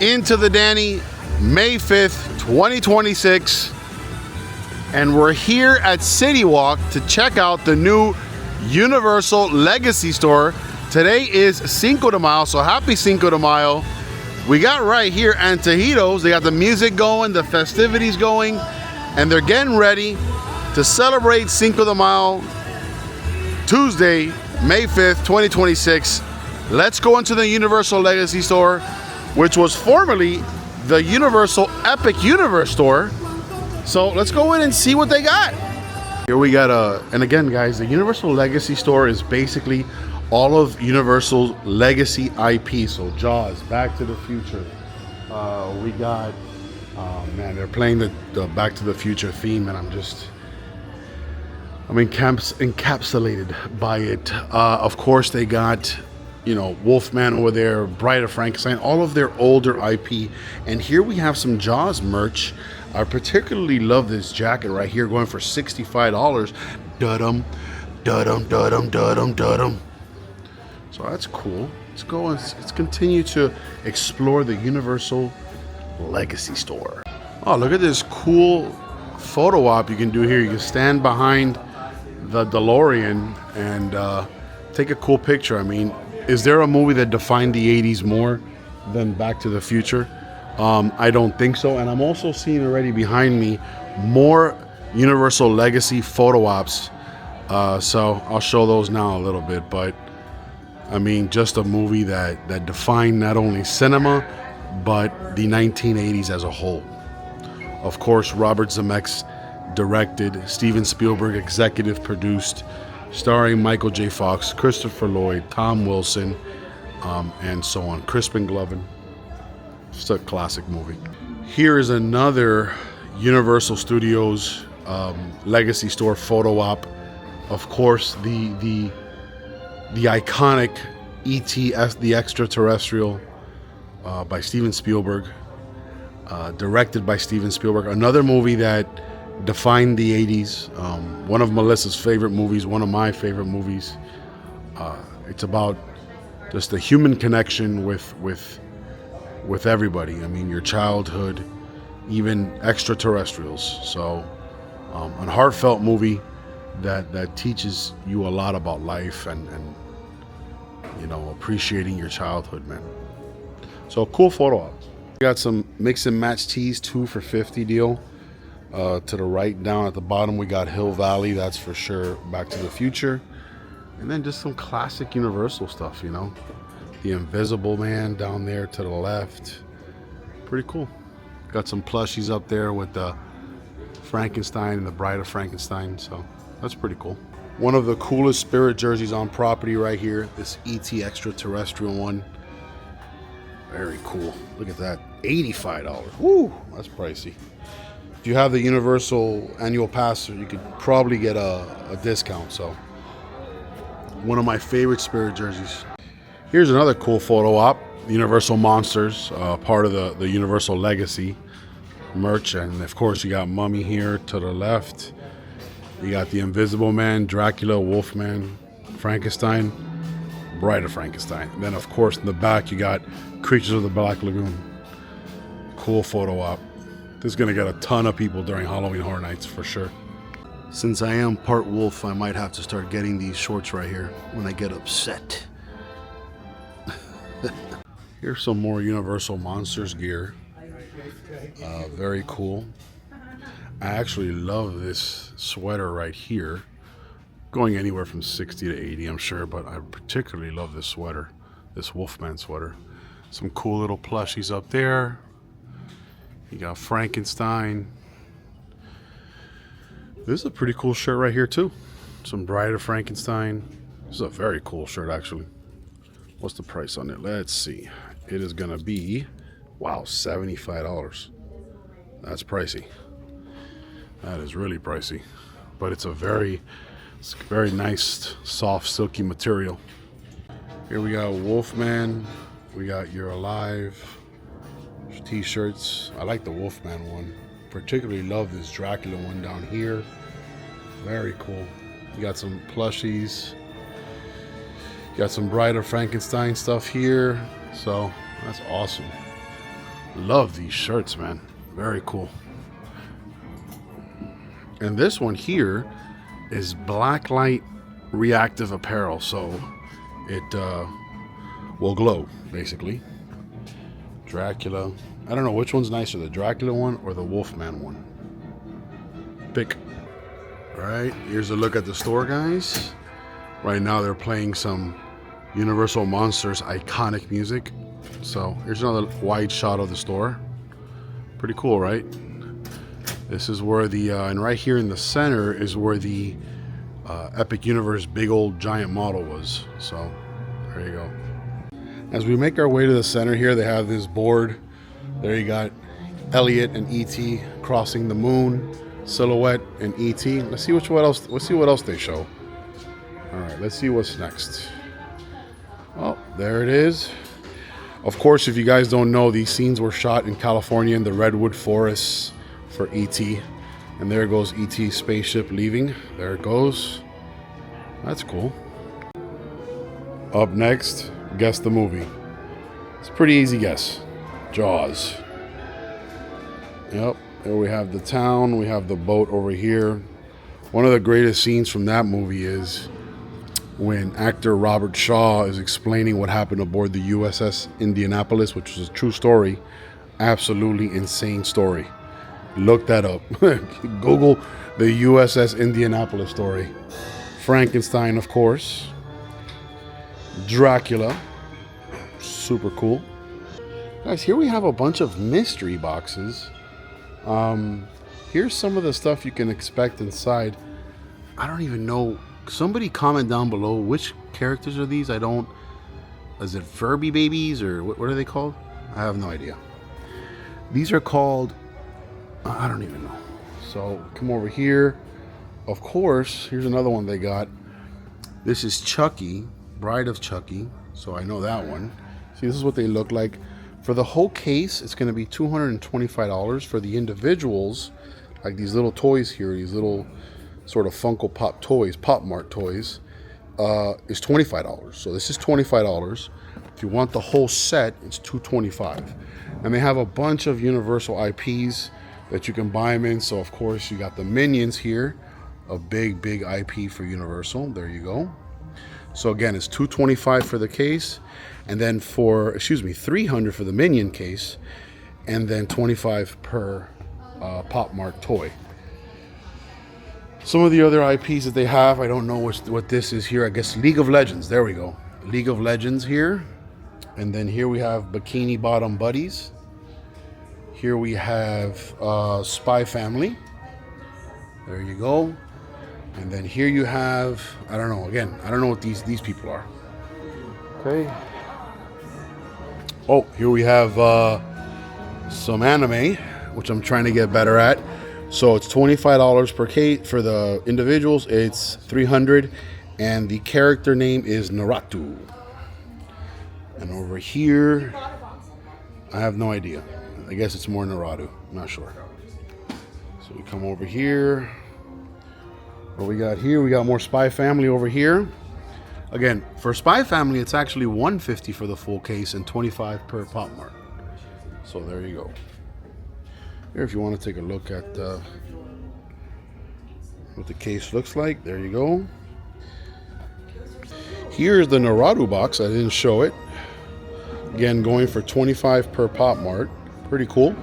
into the Danny, May 5th, 2026. And we're here at CityWalk to check out the new Universal Legacy store. Today is Cinco de Mayo, so happy Cinco de Mayo. We got right here Antojitos. They got the music going, the festivities going, and they're getting ready to celebrate Cinco de Mayo Tuesday, May 5th, 2026. Let's go into the Universal Legacy store, which was formerly the Universal Epic Universe store. So let's go in and see what they got. Here we got and again guys, the Universal Legacy store is basically all of Universal's legacy IP. So Jaws, Back to the Future. We got, man, they're playing the Back to the Future theme, and I'm encapsulated by it. Of course, they got, you know, Wolfman over there, Bride of Frankenstein, all of their older IP. And here we have some Jaws merch. I particularly love this jacket right here, going for $65. Dudum, dudum, dudum, dudum, dudum. So that's cool. Let's go and let's continue to explore the Universal Legacy store. Oh, look at this cool photo op you can do here. You can stand behind the DeLorean and take a cool picture. I mean, is there a movie that defined the 80s more than Back to the Future? I don't think so. And I'm also seeing already behind me more Universal Legacy photo ops. So I'll show those now a little bit. But I mean, just a movie that defined not only cinema, but the 1980s as a whole. Of course, Robert Zemeckis directed, Steven Spielberg executive produced, starring Michael J. Fox, Christopher Lloyd, Tom Wilson, and so on. Crispin Glover. Just a classic movie. Here is another Universal Studios Legacy store photo op. Of course, the iconic E.T. the Extraterrestrial by Steven Spielberg, directed by Steven Spielberg. Another movie that defined the 80s. One of Melissa's favorite movies, one of my favorite movies. It's about just the human connection with everybody. I mean, your childhood, even extraterrestrials. So a heartfelt movie that teaches you a lot about life and you know, appreciating your childhood, man. So cool photo op. We got some mix and match tees, 2 for $50 deal. To the right down at the bottom we got Hill Valley, that's for sure Back to the Future. And then just some classic Universal stuff, you know. The Invisible Man down there to the left. Pretty cool. Got some plushies up there with the Frankenstein and the Bride of Frankenstein, so that's pretty cool. One of the coolest Spirit jerseys on property right here, this E.T. Extraterrestrial one. Very cool. Look at that, $85. Woo, that's pricey. If you have the Universal annual pass, you could probably get a discount. So one of my favorite Spirit jerseys. Here's another cool photo op. Universal Monsters, part of the Universal Legacy merch. And of course you got Mummy here to the left. You got the Invisible Man, Dracula, Wolfman, Frankenstein, Bride of Frankenstein. And then of course in the back you got Creatures of the Black Lagoon. Cool photo op. This is gonna get a ton of people during Halloween Horror Nights for sure. Since I am part wolf, I might have to start getting these shorts right here when I get upset. Here's some more Universal Monsters gear. Very cool. I actually love this sweater right here. Going anywhere from 60 to 80, I'm sure, but I particularly love this sweater, this Wolfman sweater. Some cool little plushies up there. You got Frankenstein. This is a pretty cool shirt right here too. Some Bride of Frankenstein. This is a very cool shirt actually. What's the price on it? Let's see. It is gonna be, wow, $75. That's pricey. That is really pricey. But it's a very nice, soft, silky material. Here we got Wolfman. We got You're Alive t-shirts. I like the Wolfman one. Particularly love this Dracula one down here. Very cool. You got some plushies. Got some Bride of Frankenstein stuff here. So that's awesome. Love these shirts, man. Very cool. And this one here is blacklight reactive apparel, so it will glow, basically. Dracula. I don't know which one's nicer, the Dracula one or the Wolfman one. Pick. All right, here's a look at the store, guys. Right now they're playing some Universal Monsters iconic music. So here's another wide shot of the store. Pretty cool, right? This is where the, and right here in the center is where the Epic Universe big old giant model was. So there you go. As we make our way to the center here, they have this board. There you got Elliot and E.T. crossing the moon, Silhouette and E.T. Let's see what else they show. All right, let's see what's next. Oh, there it is. Of course, if you guys don't know, these scenes were shot in California in the redwood forests for E.T. And there goes E.T.'s spaceship leaving. There it goes. That's cool. Up next, guess the movie. It's a pretty easy guess. Jaws. Yep, there we have the town, we have the boat over here. One of the greatest scenes from that movie is when actor Robert Shaw is explaining what happened aboard the USS Indianapolis, which was a true story. Absolutely insane story. Look that up. Google the USS Indianapolis story. Frankenstein, of course. Dracula. Super cool. Guys, here we have a bunch of mystery boxes. Here's some of the stuff you can expect inside. I don't even know. Somebody comment down below which characters are these. Is it Furby babies or what are they called? I have no idea. These are called, I don't even know. So come over here. Of course, here's another one they got. This is Chucky, Bride of Chucky. So I know that one. See, this is what they look like. For the whole case, it's going to be $225. For the individuals, like these little toys here, these little sort of Funko Pop toys, Pop Mart toys, is $25. So this is $25. If you want the whole set, it's $225. And they have a bunch of Universal IPs that you can buy them in. So of course you got the Minions here, a big IP for Universal. There you go. So again, it's $225 for the case, and then $300 for the Minion case, and then $25 per Pop Mart toy. Some of the other IPs that they have, I don't know what this is here. I guess League of Legends. There we go. League of Legends here. And then here we have Bikini Bottom Buddies. Here we have Spy Family. There you go. And then here you have, I don't know, again, I don't know what these people are. Okay. Oh, here we have some anime, which I'm trying to get better at. So it's $25 per case. For the individuals, it's $300. And the character name is Naruto. And over here, I have no idea. I guess it's more Naruto. I'm not sure. So we come over here. What we got here? We got more Spy Family over here. Again, for Spy Family, it's actually $150 for the full case and $25 per Pop Mart. So there you go. Here, if you want to take a look at what the case looks like, there you go. Here's the Naruto box. I didn't show it. Again, going for $25 per Pop Mart. Pretty cool.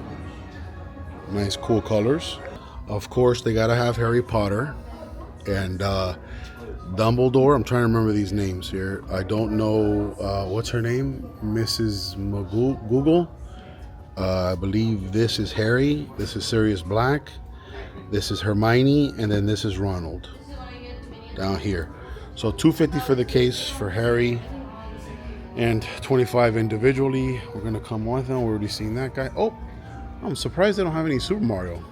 Nice, cool colors. Of course, they gotta have Harry Potter and Dumbledore. I'm trying to remember these names here. I don't know what's her name, Mrs. McGoogle. I believe this is Harry. This is Sirius Black. This is Hermione, and then this is Ronald down here. So $250 for the case for Harry, and $25 individually. We're gonna come on them. We've already seen that guy. Oh, I'm surprised they don't have any Super Mario.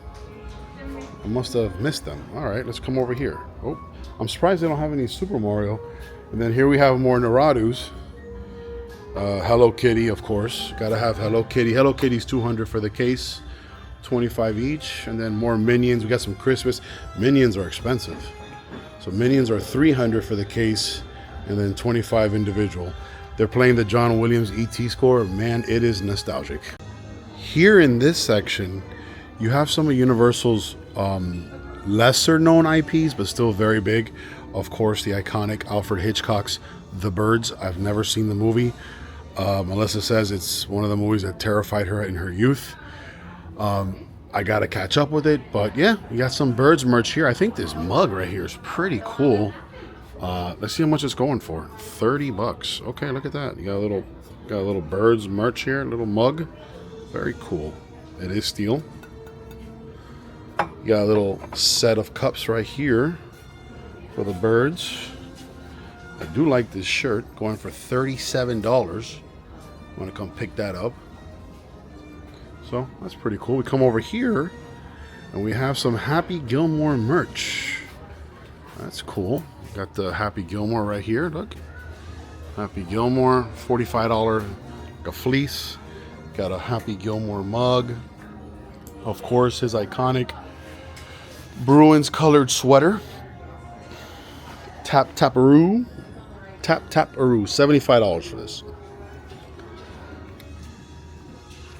I must have missed them. All right, let's come over here. Oh, I'm surprised they don't have any Super Mario. And then here we have more Naruto's. Hello Kitty, of course. Gotta have Hello Kitty. Hello Kitty's $200 for the case, $25 each. And then more Minions. We got some Christmas. Minions are expensive. So Minions are $300 for the case, and then $25 individual. They're playing the John Williams ET score. Man, it is nostalgic. Here in this section, you have some of Universal's lesser known IPs, but still very big. Of course, the iconic Alfred Hitchcock's The Birds. I've never seen the movie. Melissa says it's one of the movies that terrified her in her youth. I gotta catch up with it, but yeah, you got some Birds merch here. I think this mug right here is pretty cool. Let's see how much it's going for. $30. Okay, look at that. You got a little Birds merch here, a little mug. Very cool. It is steel. You got a little set of cups right here for the Birds. I do like this shirt, going for $37. I'm gonna come pick that up. So that's pretty cool. We come over here and we have some Happy Gilmore merch. That's cool. Got the Happy Gilmore right here. Look, Happy Gilmore, $45, like a fleece. Got a Happy Gilmore mug. Of course, his iconic Bruins colored sweater. Tap-Tap-A-Roo, $75 for this.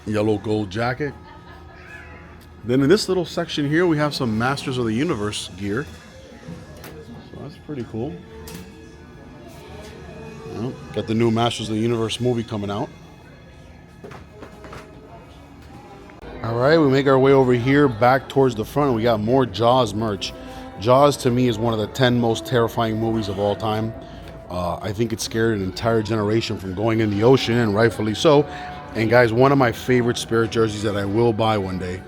Yellow gold jacket. Then in this little section here, we have some Masters of the Universe gear. So that's pretty cool. Well, got the new Masters of the Universe movie coming out. All right, we make our way over here back towards the front, and we got more Jaws merch. Jaws to me is one of the 10 most terrifying movies of all time. I think it scared an entire generation from going in the ocean, and rightfully so. And guys, one of my favorite Spirit jerseys that I will buy one day,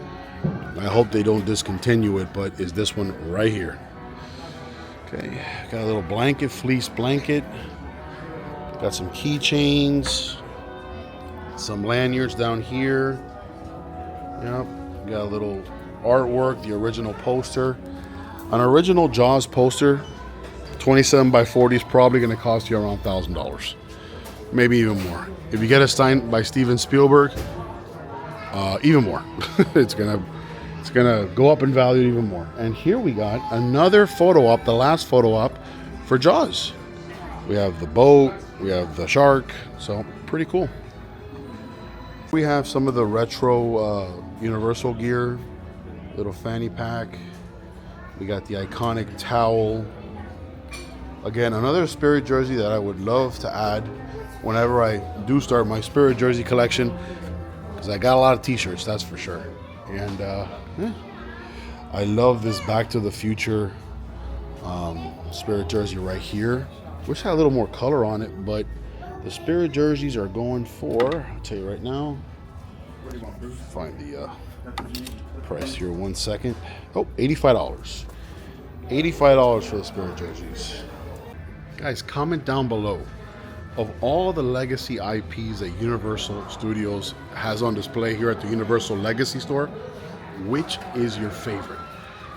I hope they don't discontinue it, but is this one right here. Okay, got a little blanket, fleece blanket. Got some keychains, some lanyards down here. Yep, got a little artwork, the original poster. An original Jaws poster, 27 by 40 is probably going to cost you around $1,000, maybe even more. If you get a signed by Steven Spielberg, even more. it's gonna go up in value even more. And here we got another photo op, the last photo op for Jaws. We have the boat, we have the shark, so pretty cool. We have some of the retro Universal gear, little fanny pack. We got the iconic towel. Again, another Spirit jersey that I would love to add whenever I do start my Spirit jersey collection, because I got a lot of t-shirts, that's for sure. And yeah, I love this Back to the Future Spirit jersey right here. Wish I had a little more color on it, but the Spirit jerseys are going for, I'll tell you right now, find the price here 1 second. Oh, $85. $85 for the Spirit jerseys. Guys, comment down below, of all the legacy IPs that Universal Studios has on display here at the Universal Legacy Store, which is your favorite?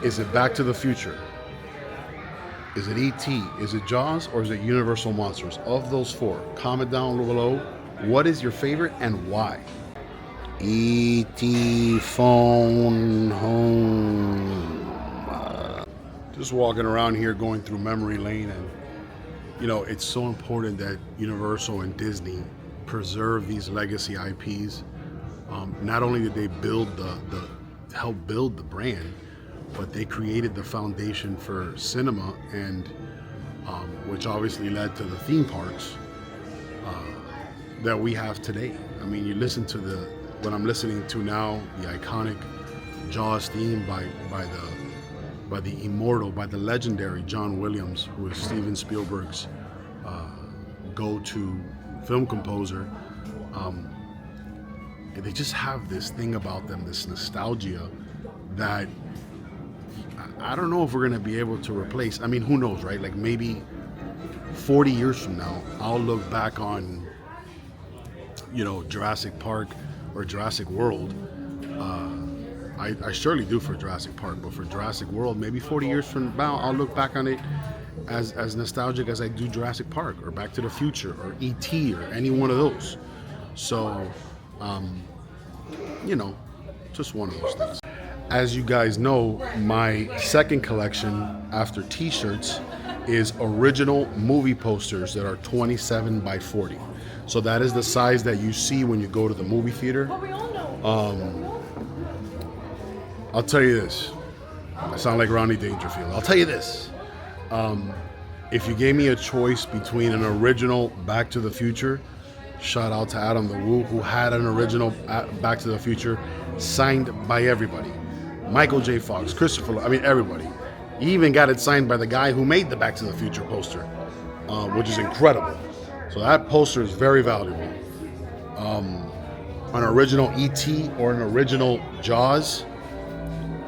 Is it Back to the Future? Is it E.T.? Is it Jaws? Or is it Universal Monsters? Of those four, comment down below what is your favorite and why. E.T. phone home. Just walking around here going through memory lane, and you know, it's so important that Universal and Disney preserve these legacy IPs. Not only did they build help build the brand, but they created the foundation for cinema, and which obviously led to the theme parks that we have today. I mean, you listen to what I'm listening to now, the iconic Jaws theme by the immortal, by the legendary John Williams, who is Steven Spielberg's go-to film composer. They just have this thing about them, this nostalgia that I don't know if we're gonna be able to replace. I mean, who knows, right? Like maybe 40 years from now, I'll look back on, you know, Jurassic Park or Jurassic World. I surely do for Jurassic Park, but for Jurassic World, maybe 40 years from now, I'll look back on it as nostalgic as I do Jurassic Park or Back to the Future or E.T. or any one of those. So, you know, just one of those things. As you guys know, my second collection after t-shirts is original movie posters that are 27 by 40. So that is the size that you see when you go to the movie theater. I'll tell you this. I sound like Ronnie Dangerfield. I'll tell you this. If you gave me a choice between an original Back to the Future, shout out to Adam the Woo, who had an original Back to the Future signed by everybody. Michael J. Fox, Christopher, I mean everybody. He even got it signed by the guy who made the Back to the Future poster, which is incredible. So that poster is very valuable. An original E.T. or an original Jaws,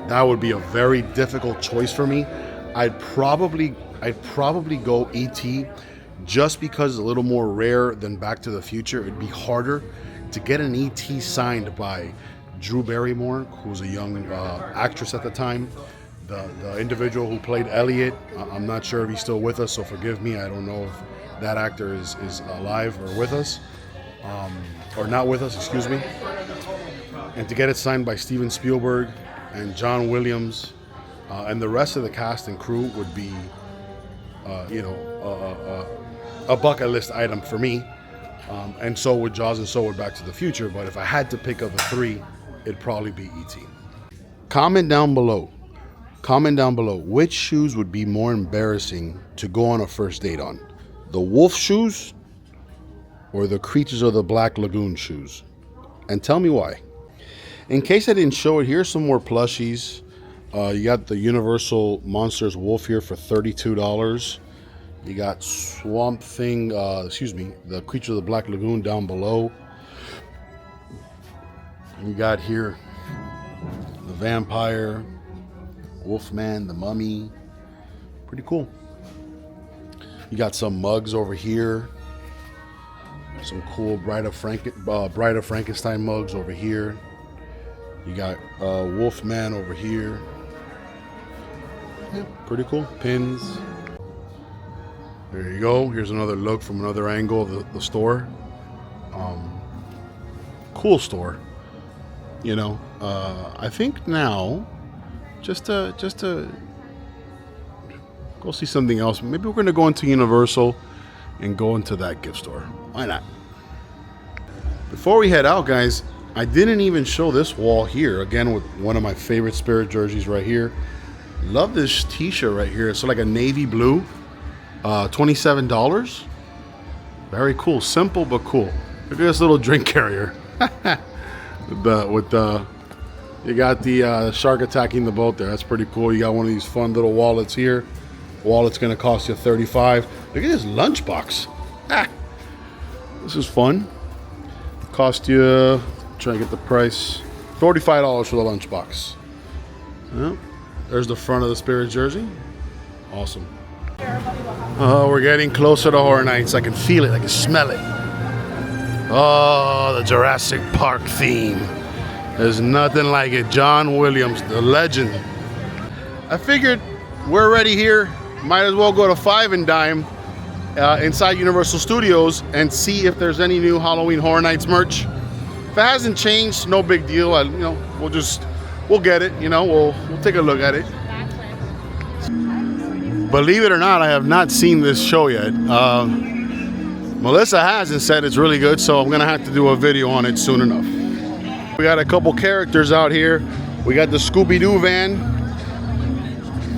that would be a very difficult choice for me. I'd probably go E.T. just because it's a little more rare than Back to the Future. It'd be harder to get an E.T. signed by Drew Barrymore, who was a young actress at the time. The individual who played Elliot, I'm not sure if he's still with us, so forgive me. I don't know if that actor is alive or with us, or not with us, excuse me. And to get it signed by Steven Spielberg and John Williams, and the rest of the cast and crew would be, a bucket list item for me. And so would Jaws, and so would Back to the Future. But if I had to pick of the three, it'd probably be E.T. Comment down below, which shoes would be more embarrassing to go on a first date on? The wolf shoes or the Creatures of the Black Lagoon shoes? And tell me why. In case I didn't show it, here's some more plushies. You got the Universal Monsters wolf here for $32. You got Swamp Thing, the Creature of the Black Lagoon down below. You got here the Vampire, Wolfman, the Mummy. Pretty cool. You got some mugs over here. Some cool Bride of Frankenstein mugs over here. You got Wolfman over here. Yeah, pretty cool. Pins. There you go. Here's another look from another angle of the store. Cool store. You know, I think now, just to go see something else. Maybe we're going to go into Universal and go into that gift store. Why not? Before we head out, guys, I didn't even show this wall here. Again, with one of my favorite Spirit jerseys right here. Love this t-shirt right here. It's like a navy blue. $27. Very cool. Simple but cool. Look at this little drink carrier. You got the shark attacking the boat there. That's pretty cool. You got one of these fun little wallets here. Wallet's going to cost you $35. Look at this lunchbox. This is fun. Cost you, try to get the price, $45 for the lunchbox. Well, there's the front of the Spirit jersey. Awesome. Oh, we're getting closer to Horror Nights. I can feel it. I can smell it. Oh, the Jurassic Park theme. There's nothing like it. John Williams, the legend. I figured we're already here. Might as well go to Five and Dime inside Universal Studios and see if there's any new Halloween Horror Nights merch. If it hasn't changed, no big deal. We'll get it. We'll take a look at it. Believe it or not, I have not seen this show yet. Melissa has and said it's really good, so I'm gonna have to do a video on it soon enough. We got a couple characters out here. We got the Scooby-Doo van,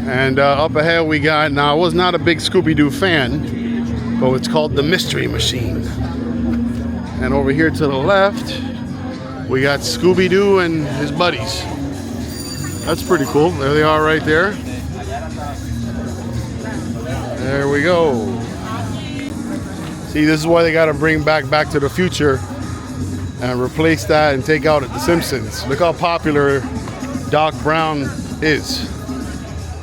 and up ahead we got, now I was not a big Scooby-Doo fan, but it's called the Mystery Machine. And over here to the left, we got Scooby-Doo and his buddies. That's pretty cool. There they are right there. There we go. See, this is why they got to bring Back to the Future and replace that and take out The Simpsons. Look how popular Doc Brown is.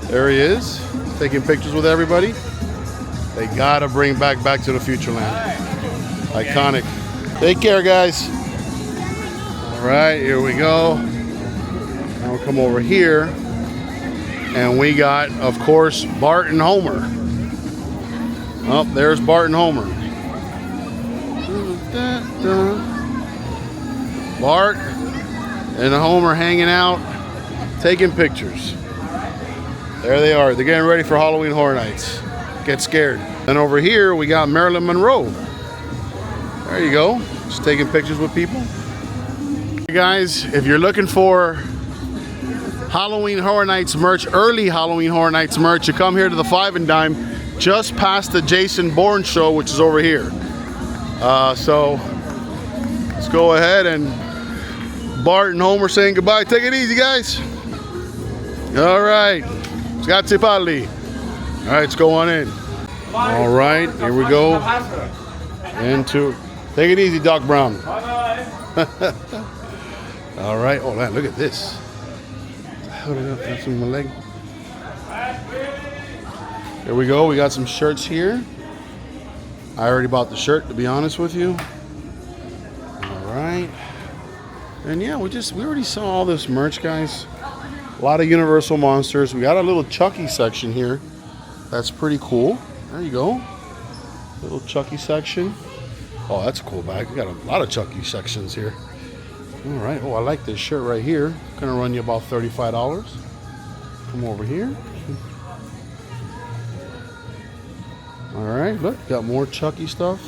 There he is, taking pictures with everybody. They got to bring Back to the Future land. Iconic. Take care, guys. All right, here we go. Now we'll come over here, and we got, of course, Bart and Homer. Oh, there's Bart and Homer. Bart and Homer hanging out, taking pictures. There they are. They're getting ready for Halloween Horror Nights. Get scared. And over here, we got Marilyn Monroe. There you go. Just taking pictures with people. Guys, if you're looking for Halloween Horror Nights merch, early Halloween Horror Nights merch, you come here to the Five and Dime, just past the Jason Bourne show, which is over here. So let's go ahead, and Bart and Homer saying goodbye. Take it easy, guys. All right, grazie Palli. All right, let's go on in. All right, here we go. Into, take it easy, Doc Brown. All right, oh man, look at this. What the hell, that's in my leg. Here we go, we got some shirts here. I already bought the shirt, to be honest with you. All right. And yeah, we already saw all this merch, guys. A lot of Universal monsters. We got a little Chucky section here. That's pretty cool. There you go. Little Chucky section. Oh, that's a cool bag. We got a lot of Chucky sections here. All right. Oh, I like this shirt right here. Gonna run you about $35. Come over here. All right. Look, got more Chucky stuff.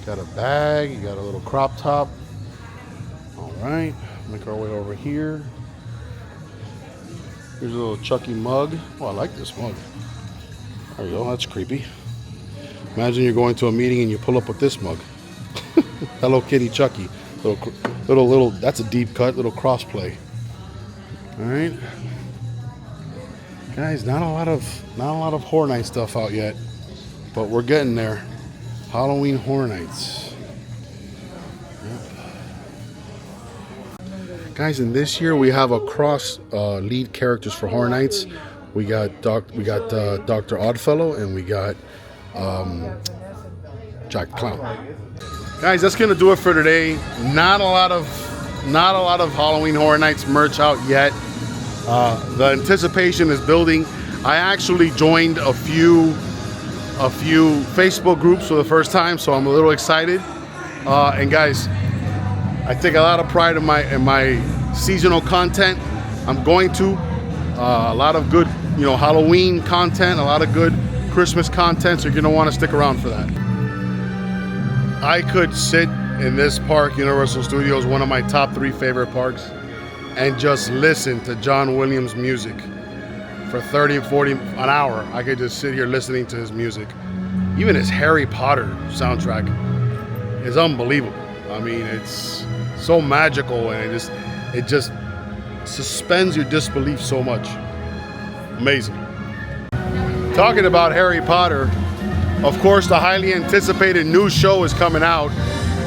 Got a bag. You got a little crop top. All right. Make our way over here. Here's a little Chucky mug. Oh, I like this mug. There you go. That's creepy. Imagine you're going to a meeting and you pull up with this mug. Hello Kitty Chucky. Little. That's a deep cut. Little cross play. All right, guys. Not a lot of Horror Night stuff out yet, but we're getting there. Halloween Horror Nights. Yep. Guys, in this year we have across lead characters for Horror Nights. We got Dr. Oddfellow, and we got Jack the Clown. Guys, that's gonna do it for today. Not a lot of Halloween Horror Nights merch out yet. The anticipation is building. I actually joined a few Facebook groups for the first time, so I'm a little excited. And guys, I take a lot of pride in my seasonal content. I'm going to a lot of good, Halloween content, a lot of good Christmas content. So you're gonna want to stick around for that. I could sit in this park, Universal Studios, one of my top 3 favorite parks, and just listen to John Williams' music for 30 and 40 an hour. I could just sit here listening to his music. Even his Harry Potter soundtrack is unbelievable. I mean, it's so magical, and it just suspends your disbelief so much. Amazing. Talking about Harry Potter, of course, the highly anticipated new show is coming out.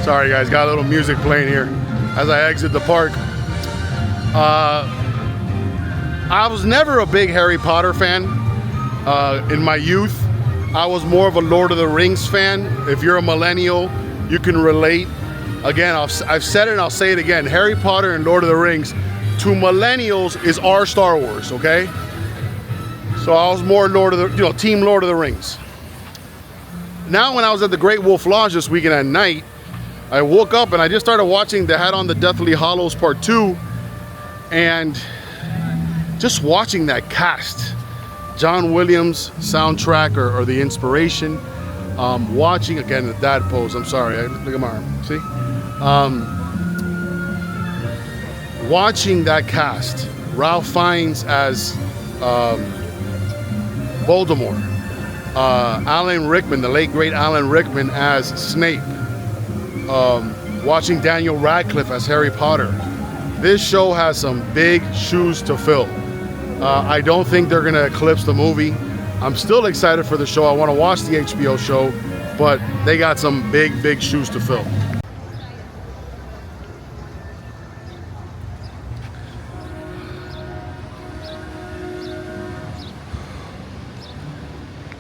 Sorry guys, got a little music playing here as I exit the park. I was never a big Harry Potter fan in my youth. I was more of a Lord of the Rings fan. If you're a millennial, you can relate. Again, I've said it and I'll say it again. Harry Potter and Lord of the Rings, to millennials, is our Star Wars, okay? So I was more Team Lord of the Rings. Now, when I was at the Great Wolf Lodge this weekend at night, I woke up and I just started watching. They had on the Deathly Hallows Part 2, and just watching that cast, John Williams soundtrack or the inspiration, watching, again, the dad pose, I'm sorry, look at my arm, see? Watching that cast, Ralph Fiennes as Voldemort, Alan Rickman, the late great Alan Rickman as Snape, watching Daniel Radcliffe as Harry Potter. This show has some big shoes to fill. I don't think they're gonna eclipse the movie. I'm still excited for the show. I want to watch the HBO show, but they got some big shoes to fill.